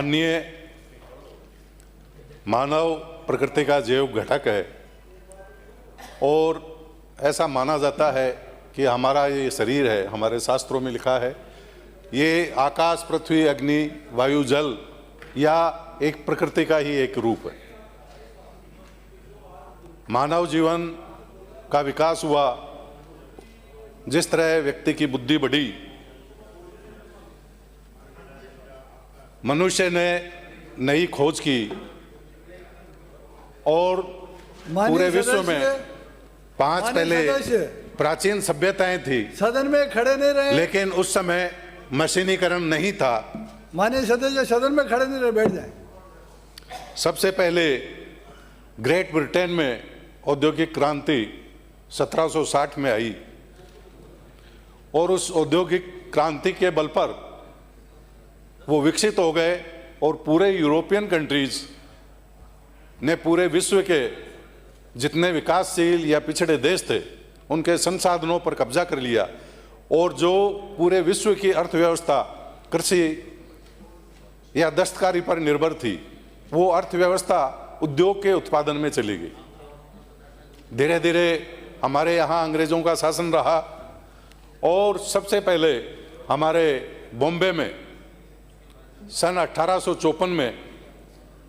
माननीय मानव प्रकृति का जैव घटक है और ऐसा माना जाता है कि हमारा ये शरीर है, हमारे शास्त्रों में लिखा है, ये आकाश, पृथ्वी, अग्नि, वायु, जल या एक प्रकृति का ही एक रूप है। मानव जीवन का विकास हुआ, जिस तरह व्यक्ति की बुद्धि बढ़ी, मनुष्य ने नई खोज की और पूरे विश्व में 5 पहले प्राचीन सभ्यताएं थी, सदन में खड़े नहीं रहे, लेकिन उस समय मशीनीकरण नहीं था। माननीय सदस्य सदन में खड़े नहीं रहे, बैठ जाए। सबसे पहले ग्रेट ब्रिटेन में औद्योगिक क्रांति 1760 में आई और उस औद्योगिक क्रांति के बल पर वो विकसित हो गए और पूरे यूरोपियन कंट्रीज ने पूरे विश्व के जितने विकासशील या पिछड़े देश थे उनके संसाधनों पर कब्जा कर लिया और जो पूरे विश्व की अर्थव्यवस्था कृषि या दस्तकारी पर निर्भर थी, वो अर्थव्यवस्था उद्योग के उत्पादन में चली गई। धीरे धीरे हमारे यहाँ अंग्रेजों का शासन रहा और सबसे पहले हमारे बॉम्बे में सन 1854 में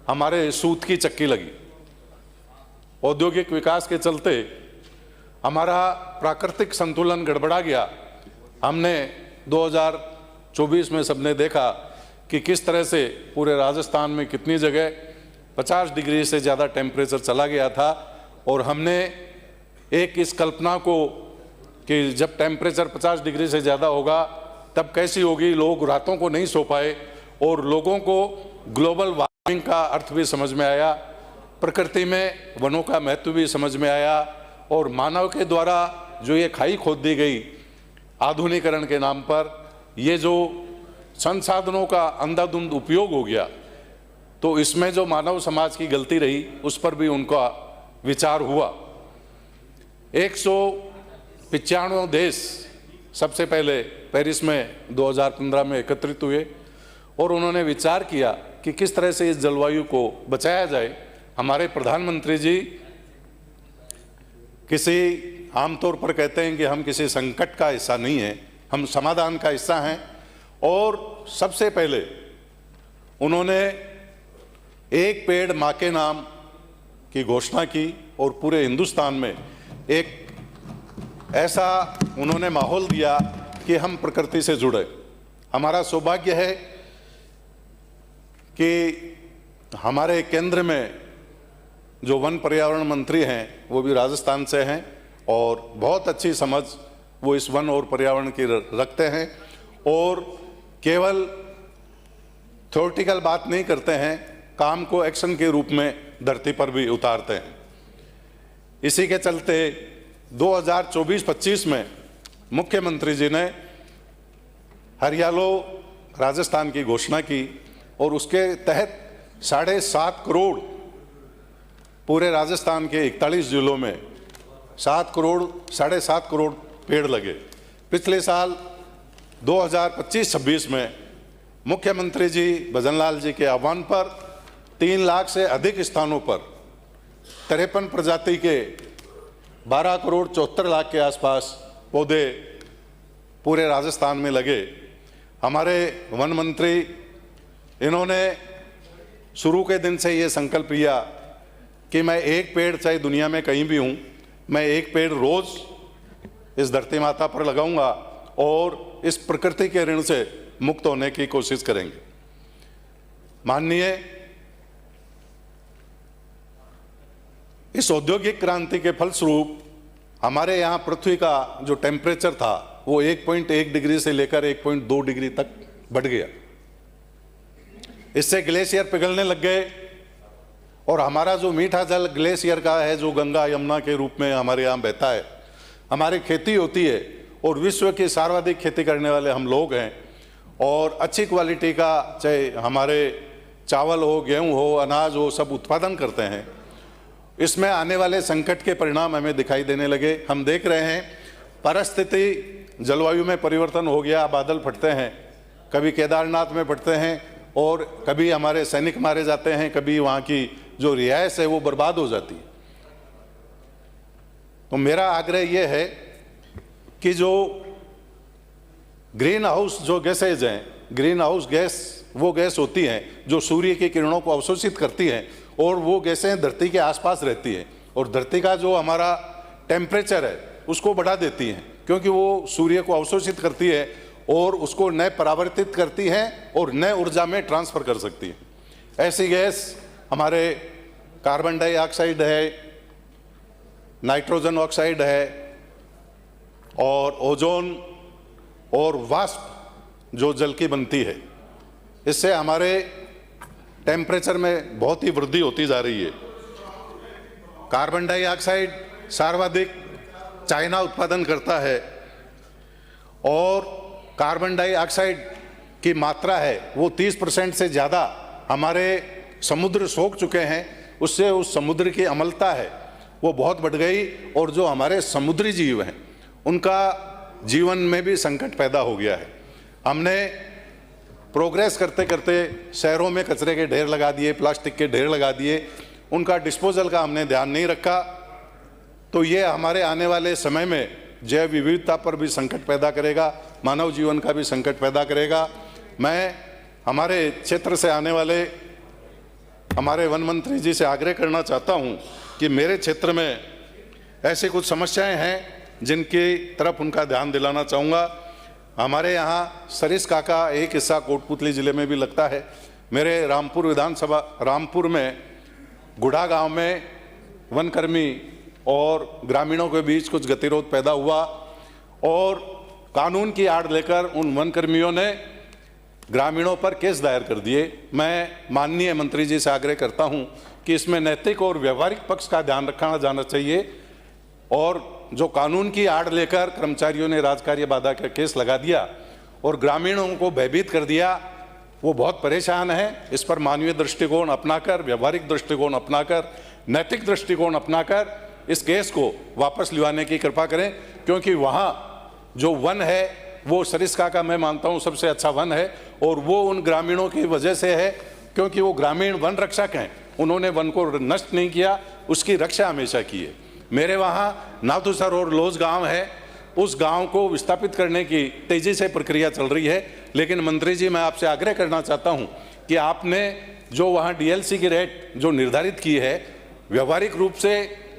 हमारे सूत की चक्की लगी। औद्योगिक विकास के चलते हमारा प्राकृतिक संतुलन गड़बड़ा गया। हमने 2024 में सबने देखा कि किस तरह से पूरे राजस्थान में कितनी जगह 50 डिग्री से ज़्यादा टेम्परेचर चला गया था और हमने एक इस कल्पना को कि जब टेम्परेचर 50 डिग्री से ज़्यादा होगा तब कैसी होगी, लोग रातों को नहीं सो पाए और लोगों को ग्लोबल वार्मिंग का अर्थ भी समझ में आया, प्रकृति में वनों का महत्व भी समझ में आया और मानव के द्वारा जो ये खाई खोद दी गई आधुनिकीकरण के नाम पर, ये जो संसाधनों का अंधाधुंध उपयोग हो गया, तो इसमें जो मानव समाज की गलती रही उस पर भी उनका विचार हुआ। 195 देश सबसे पहले पेरिस में 2015 में एकत्रित हुए और उन्होंने विचार किया कि किस तरह से इस जलवायु को बचाया जाए। हमारे प्रधानमंत्री जी किसी आमतौर पर कहते हैं कि हम किसी संकट का हिस्सा नहीं हैं, हम समाधान का हिस्सा हैं और सबसे पहले उन्होंने एक पेड़ माँ के नाम की घोषणा की और पूरे हिंदुस्तान में एक ऐसा उन्होंने माहौल दिया कि हम प्रकृति से जुड़े। हमारा सौभाग्य है कि हमारे केंद्र में जो वन पर्यावरण मंत्री हैं वो भी राजस्थान से हैं और बहुत अच्छी समझ वो इस वन और पर्यावरण की रखते हैं और केवल थ्योरेटिकल बात नहीं करते हैं, काम को एक्शन के रूप में धरती पर भी उतारते हैं। इसी के चलते 2024-25 में मुख्यमंत्री जी ने हरियालो राजस्थान की घोषणा की और उसके तहत 7.5 करोड़ पूरे राजस्थान के 41 जिलों में 7.5 करोड़ पेड़ लगे। पिछले साल 2025-26 में मुख्यमंत्री जी भजनलाल जी के आह्वान पर 3 लाख से अधिक स्थानों पर 53 प्रजाति के 12 करोड़ 74 लाख के आसपास पौधे पूरे राजस्थान में लगे। हमारे वन मंत्री इन्होंने शुरू के दिन से ये संकल्प लिया कि मैं एक पेड़, चाहे दुनिया में कहीं भी हूँ, मैं एक पेड़ रोज़ इस धरती माता पर लगाऊंगा और इस प्रकृति के ऋण से मुक्त होने की कोशिश करेंगे। माननीय, इस औद्योगिक क्रांति के फलस्वरूप हमारे यहाँ पृथ्वी का जो टेम्परेचर था वो 1.1 डिग्री से लेकर 1.2 डिग्री तक बढ़ गया। इससे ग्लेशियर पिघलने लग गए और हमारा जो मीठा जल ग्लेशियर का है, जो गंगा यमुना के रूप में हमारे यहाँ बहता है, हमारी खेती होती है और विश्व की सर्वाधिक खेती करने वाले हम लोग हैं और अच्छी क्वालिटी का चाहे हमारे चावल हो, गेहूं हो, अनाज हो, सब उत्पादन करते हैं। इसमें आने वाले संकट के परिणाम हमें दिखाई देने लगे। हम देख रहे हैं परिस्थिति, जलवायु में परिवर्तन हो गया, बादल फटते हैं, कभी केदारनाथ में फटते हैं और कभी हमारे सैनिक मारे जाते हैं, कभी वहाँ की जो रिहायश है वो बर्बाद हो जाती है। तो मेरा आग्रह ये है कि जो ग्रीन हाउस जो गैसेज हैं, ग्रीन हाउस गैस वो गैस होती हैं जो सूर्य की किरणों को अवशोषित करती हैं और वो गैसें धरती के आसपास रहती हैं और धरती का जो हमारा टेम्परेचर है उसको बढ़ा देती हैं, क्योंकि वो सूर्य को अवशोषित करती है और उसको नए परावर्तित करती हैं और नए ऊर्जा में ट्रांसफ़र कर सकती है। ऐसी गैस हमारे कार्बन डाइऑक्साइड है, नाइट्रोजन ऑक्साइड है और ओजोन और वाष्प जो जल की बनती है। इससे हमारे टेम्परेचर में बहुत ही वृद्धि होती जा रही है। कार्बन डाइऑक्साइड सर्वाधिक चाइना उत्पादन करता है और कार्बन डाइऑक्साइड की मात्रा है वो 30% से ज़्यादा हमारे समुद्र सोख चुके हैं। उससे उस समुद्र की अम्लता है वो बहुत बढ़ गई और जो हमारे समुद्री जीव हैं उनका जीवन में भी संकट पैदा हो गया है। हमने प्रोग्रेस करते करते शहरों में कचरे के ढेर लगा दिए, प्लास्टिक के ढेर लगा दिए, उनका डिस्पोजल का हमने ध्यान नहीं रखा। तो ये हमारे आने वाले समय में जैव विविधता पर भी संकट पैदा करेगा, मानव जीवन का भी संकट पैदा करेगा। मैं हमारे क्षेत्र से आने वाले हमारे वन मंत्री जी से आग्रह करना चाहता हूँ कि मेरे क्षेत्र में ऐसी कुछ समस्याएं हैं जिनकी तरफ उनका ध्यान दिलाना चाहूँगा। हमारे यहाँ सरिस्का का एक हिस्सा कोटपुतली ज़िले में भी लगता है। मेरे रामपुर विधानसभा रामपुर में गुढ़ा गांव में वनकर्मी और ग्रामीणों के बीच कुछ गतिरोध पैदा हुआ और कानून की आड़ लेकर उन वनकर्मियों ने ग्रामीणों पर केस दायर कर दिए। मैं माननीय मंत्री जी से आग्रह करता हूं कि इसमें नैतिक और व्यवहारिक पक्ष का ध्यान रखा जाना चाहिए और जो कानून की आड़ लेकर कर्मचारियों ने राजकार्य बाधा का केस लगा दिया और ग्रामीणों को भयभीत कर दिया, वो बहुत परेशान है। इस पर मानवीय दृष्टिकोण अपनाकर, व्यवहारिक दृष्टिकोण अपनाकर, नैतिक दृष्टिकोण अपनाकर इस केस को वापस लिवाने की कृपा करें, क्योंकि वहाँ जो वन है वो सरिस्का का मैं मानता हूँ सबसे अच्छा वन है और वो उन ग्रामीणों की वजह से है, क्योंकि वो ग्रामीण वन रक्षक हैं। उन्होंने वन को नष्ट नहीं किया, उसकी रक्षा हमेशा की है। मेरे वहाँ नाथुसर और लोज गांव है, उस गांव को विस्थापित करने की तेज़ी से प्रक्रिया चल रही है। लेकिन मंत्री जी, मैं आपसे आग्रह करना चाहता हूँ कि आपने जो वहाँ डीएलसी की रेट जो निर्धारित की है, व्यवहारिक रूप से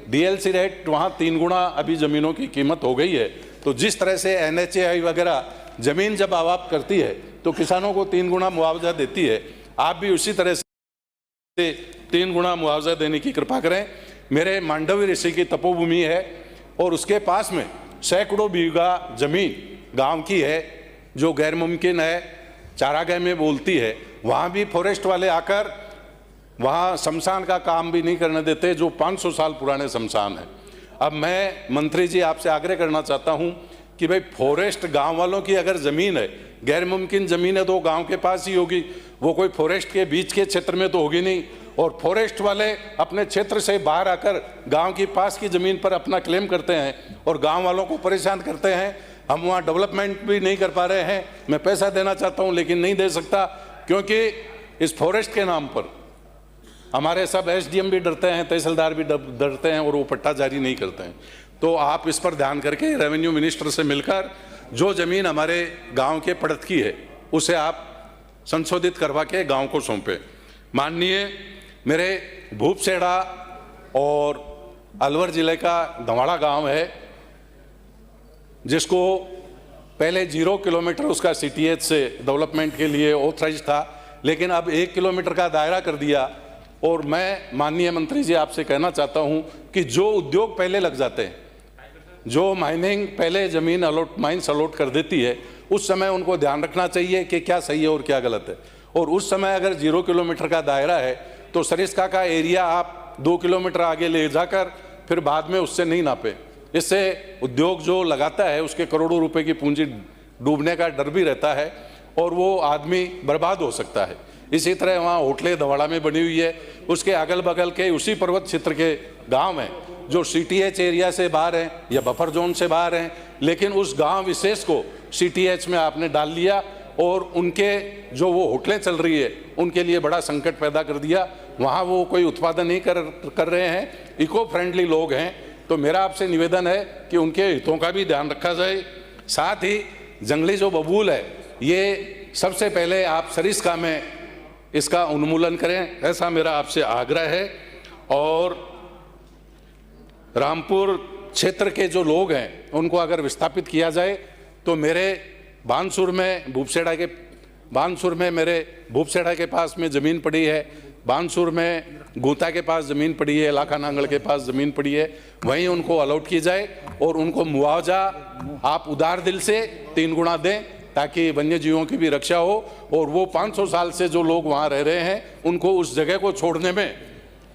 डीएलसी रेट वहाँ 3 गुना अभी ज़मीनों की कीमत हो गई है। तो जिस तरह से NHAI वगैरह ज़मीन जब आवाप करती है तो किसानों को 3 गुना मुआवजा देती है, आप भी उसी तरह से 3 गुना मुआवजा देने की कृपा करें। मेरे मांडवी ऋषि की तपोभूमि है और उसके पास में सैकड़ों बीघा जमीन गांव की है जो गैर मुमकिन है, चारागाह में बोलती है। वहाँ भी फॉरेस्ट वाले आकर वहाँ शमशान का काम भी नहीं करने देते, जो 500 साल पुराने शमशान है। अब मैं मंत्री जी आपसे आग्रह करना चाहता हूँ कि भाई फॉरेस्ट गांव वालों की अगर ज़मीन है, गैर मुमकिन ज़मीन है, तो गांव के पास ही होगी, वो कोई फॉरेस्ट के बीच के क्षेत्र में तो होगी नहीं। और फॉरेस्ट वाले अपने क्षेत्र से बाहर आकर गांव की पास की ज़मीन पर अपना क्लेम करते हैं और गांव वालों को परेशान करते हैं। हम वहाँ डेवलपमेंट भी नहीं कर पा रहे हैं। मैं पैसा देना चाहता हूँ लेकिन नहीं दे सकता, क्योंकि इस फॉरेस्ट के नाम पर हमारे सब SDM भी डरते हैं, तहसीलदार भी डरते हैं और वो पट्टा जारी नहीं करते हैं। तो आप इस पर ध्यान करके रेवेन्यू मिनिस्टर से मिलकर जो ज़मीन हमारे गांव के पड़त की है उसे आप संशोधित करवा के गांव को सौंपें। माननीय मेरे भूपसेड़ा और अलवर ज़िले का धवाड़ा गांव है, जिसको पहले 0 किलोमीटर उसका CTH से डेवलपमेंट के लिए ऑथराइज था, लेकिन अब 1 किलोमीटर का दायरा कर दिया। और मैं माननीय मंत्री जी आपसे कहना चाहता हूं कि जो उद्योग पहले लग जाते हैं, जो माइनिंग पहले ज़मीन माइंस अलॉट कर देती है, उस समय उनको ध्यान रखना चाहिए कि क्या सही है और क्या गलत है। और उस समय अगर 0 किलोमीटर का दायरा है तो सरिस्का का एरिया आप 2 किलोमीटर आगे ले जाकर फिर बाद में उससे नहीं नापें। इससे उद्योग जो लगाता है उसके करोड़ों रुपए की पूंजी डूबने का डर भी रहता है और वो आदमी बर्बाद हो सकता है। इसी तरह वहाँ होटलें धवाड़ा में बनी हुई है, उसके अगल बगल के उसी पर्वत क्षेत्र के गांव हैं जो CTH एरिया से बाहर हैं या बफर जोन से बाहर हैं, लेकिन उस गांव विशेष को CTH में आपने डाल लिया और उनके जो वो होटलें चल रही है उनके लिए बड़ा संकट पैदा कर दिया। वहाँ वो कोई उत्पादन नहीं कर रहे हैं, इको फ्रेंडली लोग हैं। तो मेरा आपसे निवेदन है कि उनके हितों का भी ध्यान रखा जाए। साथ ही जंगली जो बबूल है, ये सबसे पहले आप सरिस्का में इसका उन्मूलन करें, ऐसा मेरा आपसे आग्रह है। और रामपुर क्षेत्र के जो लोग हैं उनको अगर विस्थापित किया जाए तो मेरे बानसूर में भूपसेड़ा के पास में ज़मीन पड़ी है, बानसूर में गूता के पास ज़मीन पड़ी है, लाखा नांगल के पास ज़मीन पड़ी है, वहीं उनको अलॉट की जाए और उनको मुआवजा आप उदार दिल से 3 गुना दें ताकि वन्य जीवों की भी रक्षा हो और वो 500 साल से जो लोग वहाँ रह रहे हैं उनको उस जगह को छोड़ने में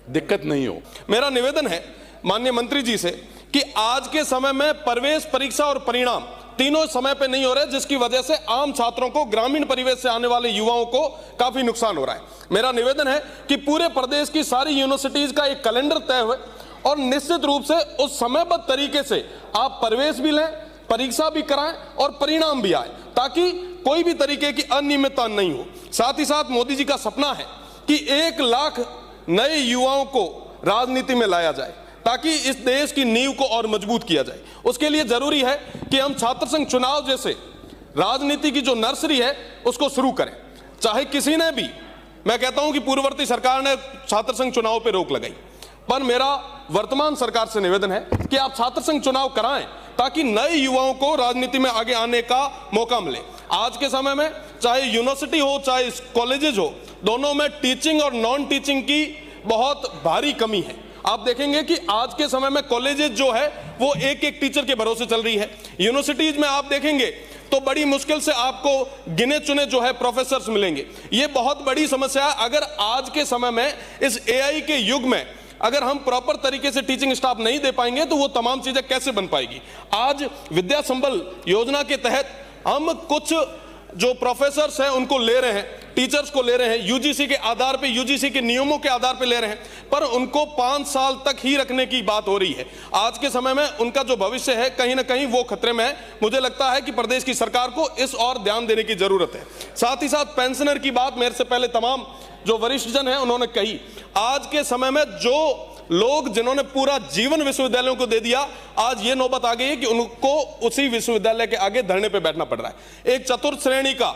दिक्कत नहीं हो। मेरा निवेदन है माननीय मंत्री जी से कि आज के समय में प्रवेश परीक्षा और परिणाम तीनों समय पे नहीं हो रहे, जिसकी वजह से आम छात्रों को, ग्रामीण परिवेश से आने वाले युवाओं को काफी नुकसान हो रहा है। मेरा निवेदन है कि पूरे प्रदेश की सारी यूनिवर्सिटीज का एक कैलेंडर तय हुए और निश्चित रूप से उस समयबद्ध तरीके से आप प्रवेश भी लें, परीक्षा भी कराएं और परिणाम भी आए, ताकि कोई भी तरीके की अनियमितता नहीं हो। साथ ही साथ मोदी जी का सपना है कि 1 लाख नए युवाओं को राजनीति में लाया जाए ताकि इस देश की नींव को और मजबूत किया जाए। उसके लिए जरूरी है कि हम छात्र संघ चुनाव जैसे राजनीति की जो नर्सरी है उसको शुरू करें। चाहे किसी ने भी, मैं कहता हूं कि पूर्ववर्ती सरकार ने छात्र संघ चुनाव पर रोक लगाई, पर मेरा वर्तमान सरकार से निवेदन है कि आप छात्र संघ चुनाव कराएं ताकि नए युवाओं को राजनीति में आगे आने का मौका मिले। आज के समय में चाहे यूनिवर्सिटी हो चाहे कॉलेजेस हो, दोनों में टीचिंग और नॉन टीचिंग की बहुत भारी कमी है। आप देखेंगे कि आज के समय में कॉलेजेस जो है वो एक टीचर के भरोसे चल रही है। यूनिवर्सिटीज में आप देखेंगे तो बड़ी मुश्किल से आपको गिने चुने जो है प्रोफेसर्स मिलेंगे। ये बहुत बड़ी समस्या है। अगर आज के समय में इस एआई के युग में अगर हम प्रॉपर तरीके से टीचिंग स्टाफ नहीं दे पाएंगे तो वो तमाम चीजें कैसे बन पाएगी। आज विद्या संबल योजना के तहत हम कुछ जो प्रोफेसर्स हैं उनको ले रहे हैं, टीचर्स को ले रहे हैं, यूजीसी के आधार पे, यूजीसी के नियमों के आधार पे ले रहे हैं, पर उनको 5 साल तक ही रखने की बात हो रही है। आज के समय में उनका जो भविष्य है कहीं ना कहीं वो खतरे में है। मुझे लगता है कि प्रदेश की सरकार को इस और ध्यान देने की जरूरत है। साथ ही साथ पेंशनर की बात मेरे से पहले तमाम जो वरिष्ठ जन है उन्होंने कही। आज के समय में जो लोग जिन्होंने पूरा जीवन विश्वविद्यालयों को दे दिया, आज ये नौबत आ गई है कि उनको उसी विश्वविद्यालय के आगे धरने पे बैठना पड़ रहा है। एक चतुर्थ श्रेणी का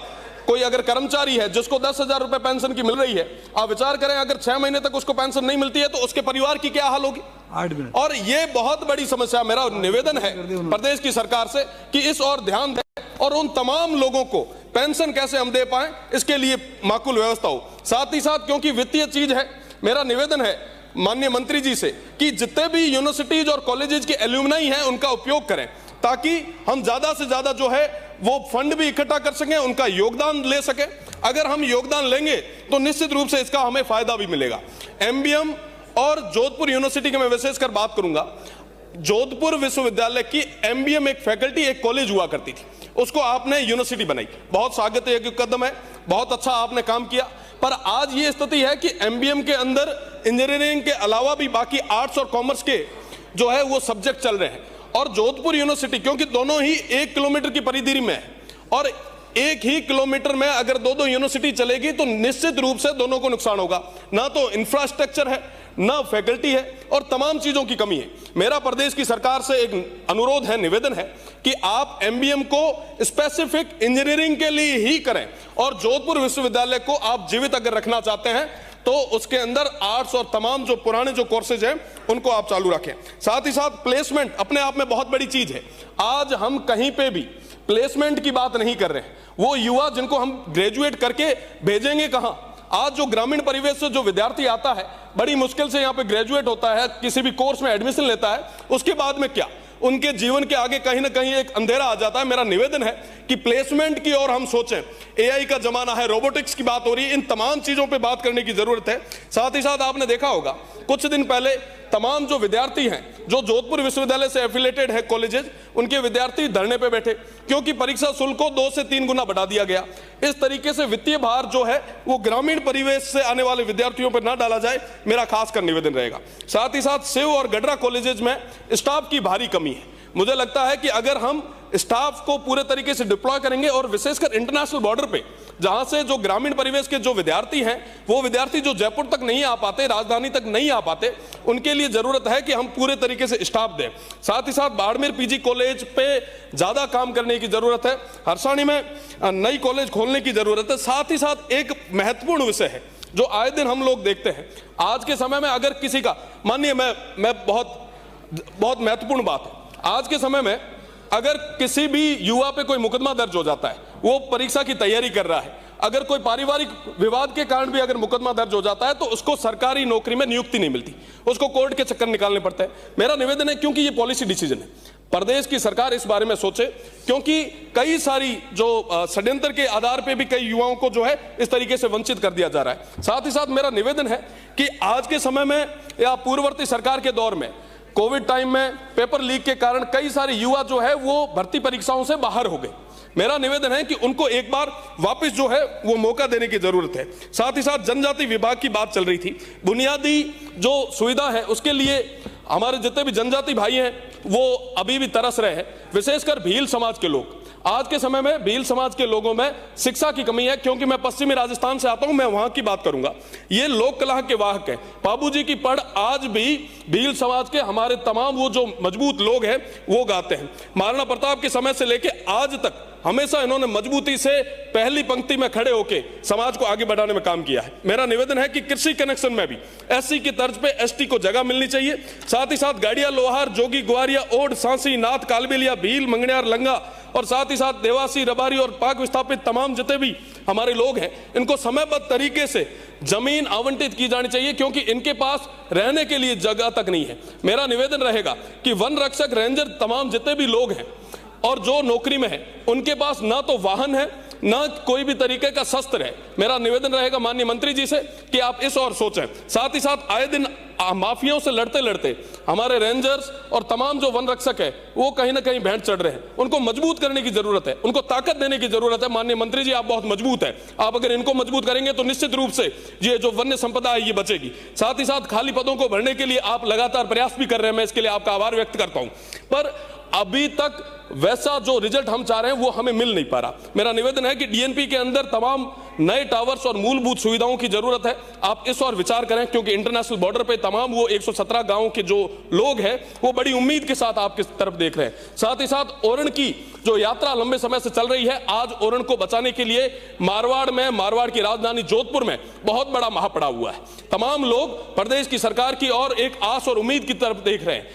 कोई अगर कर्मचारी है जिसको 10,000 रुपए पेंशन की मिल रही है, आप विचार करें अगर 6 महीने तक उसको पेंशन नहीं मिलती है तो उसके परिवार की क्या हाल होगी। 8 मिनट। और ये बहुत बड़ी समस्या। मेरा निवेदन है प्रदेश की सरकार से कि इस और ध्यान दें और उन तमाम लोगों को पेंशन कैसे हम दे पाए इसके लिए माकूल व्यवस्था हो। साथ ही साथ क्योंकि वित्तीय चीज है, मेरा निवेदन है माननीय मंत्री जी से कि जितने भी यूनिवर्सिटीज और कॉलेजेस के एल्यूमनाई हैं उनका उपयोग करें ताकि हम ज्यादा से ज्यादा जो है वो फंड भी इकट्ठा कर सकें, उनका योगदान ले सकें। अगर हम योगदान लेंगे तो निश्चित रूप से इसका हमें फायदा भी मिलेगा। एमबीएम और जोधपुर यूनिवर्सिटी की मैं विशेषकर बात करूंगा। जोधपुर विश्वविद्यालय की एमबीएम एक फैकल्टी, एक कॉलेज हुआ करती थी, उसको आपने यूनिवर्सिटी बनाई, बहुत स्वागत योग्य कदम है, बहुत अच्छा आपने काम किया। पर आज ये स्थिति है कि एमबीएम के अंदर इंजीनियरिंग के अलावा भी बाकी आर्ट्स और कॉमर्स के जो है वो सब्जेक्ट चल रहे हैं। और जोधपुर यूनिवर्सिटी क्योंकि दोनों ही 1 किलोमीटर की परिधि में है और 1 ही किलोमीटर में अगर 2 यूनिवर्सिटी चलेगी तो निश्चित रूप से दोनों को नुकसान होगा। ना तो इंफ्रास्ट्रक्चर है, ना फैकल्टी है और तमाम चीजों की कमी है। मेरा प्रदेश की सरकार से एक अनुरोध है, निवेदन है कि आप एमबीएम को स्पेसिफिक इंजीनियरिंग के लिए ही करें और जोधपुर विश्वविद्यालय को आप जीवित अगर रखना चाहते हैं तो उसके अंदर आर्ट्स और तमाम जो पुराने जो कोर्सेज हैं उनको आप चालू रखें। साथ ही साथ प्लेसमेंट अपने आप में बहुत बड़ी चीज है। आज हम कहीं पे भी प्लेसमेंट की बात नहीं कर रहे हैं। वो युवा जिनको हम ग्रेजुएट करके भेजेंगे कहां? आज जो ग्रामीण परिवेश से जो विद्यार्थी आता है, बड़ी मुश्किल से यहाँ पे ग्रेजुएट होता है, किसी भी कोर्स में एडमिशन लेता है, उसके बाद में क्या उनके जीवन के आगे कहीं ना कहीं एक अंधेरा आ जाता है। मेरा निवेदन है कि प्लेसमेंट की ओर हम सोचें। एआई का जमाना है, रोबोटिक्स की बात हो रही है, इन तमाम चीजों पे बात करने की जरूरत है। साथ ही साथ आपने देखा होगा कुछ दिन पहले तमाम जो विद्यार्थी हैं जो जोधपुर विश्वविद्यालय से एफिलेटेड है कॉलेजेस, उनके विद्यार्थी धरने पे बैठे क्योंकि परीक्षा शुल्क को 2 से 3 गुना बढ़ा दिया गया। इस तरीके से वित्तीय भार जो है वो ग्रामीण परिवेश से आने वाले विद्यार्थियों पर ना डाला जाए, मेरा खासकर निवेदन रहेगा। साथ ही साथ सेव और गडरा कॉलेजेस में स्टाफ की भारी कमी है। मुझे लगता है कि अगर हम स्टाफ को पूरे तरीके से डिप्लॉय करेंगे और विशेषकर इंटरनेशनल बॉर्डर पे जहां से जो ग्रामीण परिवेश के जो विद्यार्थी हैं, वो विद्यार्थी जो जयपुर तक नहीं आ पाते, राजधानी तक नहीं आ पाते, उनके लिए जरूरत है कि हम पूरे तरीके से स्टाफ दें। साथ ही साथ बाड़मेर पीजी कॉलेज पे ज्यादा काम करने की जरूरत है, हरसाणी में नई कॉलेज खोलने की जरूरत है। साथ ही साथ एक महत्वपूर्ण विषय है जो आए दिन हम लोग देखते हैं, आज के समय में अगर किसी का, मानिए मैं बहुत महत्वपूर्ण बात है, आज के समय में अगर किसी भी युवा पे कोई मुकदमा दर्ज हो जाता है, वो परीक्षा की तैयारी कर रहा है, अगर कोई पारिवारिक विवाद के कारण भी अगर मुकदमा दर्ज हो जाता है तो उसको सरकारी नौकरी में नियुक्ति नहीं मिलती, उसको कोर्ट के चक्कर निकालने पड़ते हैं। मेरा निवेदन है, क्योंकि ये पॉलिसी डिसीजन है, प्रदेश की सरकार इस बारे में सोचे, क्योंकि कई सारी जो षड्यंत्र के आधार पे भी कई युवाओं को जो है इस तरीके से वंचित कर दिया जा रहा है। साथ ही साथ मेरा निवेदन है कि आज के समय में या पूर्ववर्ती सरकार के दौर में कोविड टाइम में पेपर लीक के कारण कई सारे युवा जो है वो भर्ती परीक्षाओं से बाहर हो गए। मेरा निवेदन है कि उनको एक बार वापस जो है वो मौका देने की जरूरत है। साथ ही साथ जनजाति विभाग की बात चल रही थी, बुनियादी जो सुविधा है उसके लिए हमारे जितने भी जनजाति भाई हैं वो अभी भी तरस रहे हैं, विशेषकर भील समाज के लोग। आज के समय में भील समाज के लोगों में शिक्षा की कमी है, क्योंकि मैं पश्चिमी राजस्थान से आता हूं, मैं वहां की बात करूंगा। ये लोक कला के वाहक हैं, बाबूजी की पढ़ आज भी भील समाज के हमारे तमाम वो जो मजबूत लोग हैं वो गाते हैं। महाराणा प्रताप के समय से लेके आज तक हमेशा इन्होंने मजबूती से पहली पंक्ति में खड़े होकर समाज को आगे बढ़ाने में काम किया है। मेरा निवेदन है कि कृषि कनेक्शन में भी एससी की तर्ज पे एसटी को जगह मिलनी चाहिए। साथ ही साथ गाड़िया, लोहार, जोगी, ग्वारिया, ओड, सांसी, नाथ, कालबेलिया, भील, मंगनियार, लंगा और साथ ही साथ देवासी, रबारी और पाक विस्थापित तमाम जितने भी हमारे लोग हैं, इनको समयबद्ध तरीके से जमीन आवंटित की जानी चाहिए, क्योंकि इनके पास रहने के लिए जगह तक नहीं है। मेरा निवेदन रहेगा कि वन रक्षक, रेंजर, तमाम जितने भी लोग हैं और जो नौकरी में है, उनके पास ना तो वाहन है ना कोई भी तरीके का शस्त्र है। मेरा निवेदन रहेगा माननीय मंत्री जी से कि आप इस और सोचें। साथ ही साथ आए दिन माफियाओं से लड़ते लड़ते हमारे रेंजर्स और तमाम जो वन रक्षक है वो कहीं ना कहीं भेंट चढ़ रहे हैं, उनको मजबूत करने की जरूरत है, उनको ताकत देने की जरूरत है। माननीय मंत्री जी, आप बहुत मजबूत है, आप अगर इनको मजबूत करेंगे तो निश्चित रूप से ये जो वन्य संपदा है ये बचेगी। साथ ही साथ खाली पदों को भरने के लिए आप लगातार प्रयास भी कर रहे हैं, मैं इसके लिए आपका आभार व्यक्त करता हूं, पर अभी तक वैसा जो रिजल्ट हम चाह रहे हैं वो हमें मिल नहीं पा रहा। मेरा निवेदन है कि डीएनपी के अंदर तमाम नए टावर्स और मूलभूत सुविधाओं की जरूरत है, आप इस और विचार करें, क्योंकि इंटरनेशनल बॉर्डर पे तमाम वो 117 गांवों के जो लोग हैं वो बड़ी उम्मीद के साथ आपकी तरफ देख रहे हैं। साथ ही साथ ओरण की जो यात्रा लंबे समय से चल रही है, आज ओरण को बचाने के लिए मारवाड़ की राजधानी जोधपुर में बहुत बड़ा महापड़ा हुआ है। तमाम लोग प्रदेश की सरकार की और एक आस और उम्मीद की तरफ देख रहे हैं।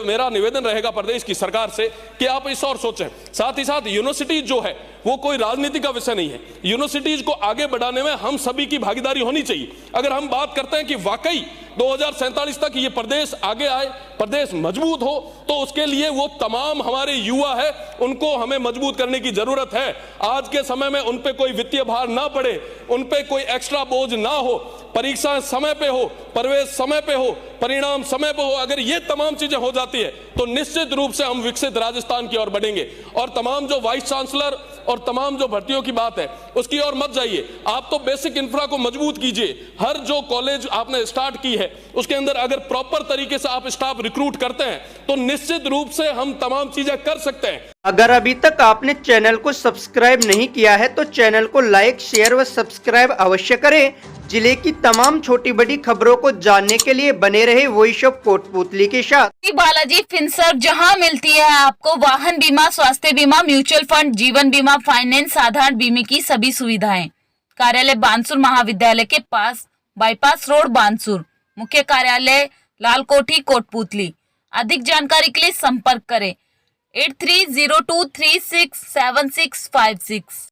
मेरा निवेदन रहेगा प्रदेश की सरकार से कि आप इस और सोचें। साथ ही साथ यूनिवर्सिटी जो है वो कोई राजनीति का विषय नहीं है, यूनिवर्सिटीज को आगे बढ़ाने में हम सभी की भागीदारी होनी चाहिए। अगर हम बात करते हैं कि वाकई 2047 तक ये प्रदेश आगे आए, प्रदेश मजबूत हो, तो उसके लिए वो तमाम हमारे युवा है उनको हमें मजबूत करने की जरूरत है। आज के समय में उन पे कोई वित्तीय भार ना पड़े, उन पे कोई एक्स्ट्रा बोझ ना हो, परीक्षाएं समय पे हो, प्रवेश समय पे हो, परिणाम समय पे हो। अगर ये तमाम चीजें हो जाती है तो निश्चित रूप से हम विकसित राजस्थान की ओर बढ़ेंगे। और तमाम जो वाइस चांसलर और तमाम जो भर्तियों की बात है उसकी ओर मत जाइए, आप तो बेसिक इंफ्रा को मजबूत कीजिए। हर जो कॉलेज आपने स्टार्ट की है उसके अंदर अगर प्रॉपर तरीके से आप स्टाफ रिक्रूट करते हैं तो निश्चित रूप से हम तमाम चीजें कर सकते हैं। अगर अभी तक आपने चैनल को सब्सक्राइब नहीं किया है तो चैनल को लाइक, शेयर व सब्सक्राइब अवश्य करें। जिले की तमाम छोटी बड़ी खबरों को जानने के लिए बने रहे वॉइस ऑफ कोटपुतली के साथ। बालाजी फिनसर्व, जहां मिलती है आपको वाहन बीमा, स्वास्थ्य बीमा, म्यूचुअल फंड, जीवन बीमा, फाइनेंस, साधारण बीमे की सभी सुविधाएं। कार्यालय बानसूर महाविद्यालय के पास, बाईपास रोड, बानसूर। मुख्य कार्यालय लालकोठी, कोटपुतली। अधिक जानकारी के लिए संपर्क करें 8302367656।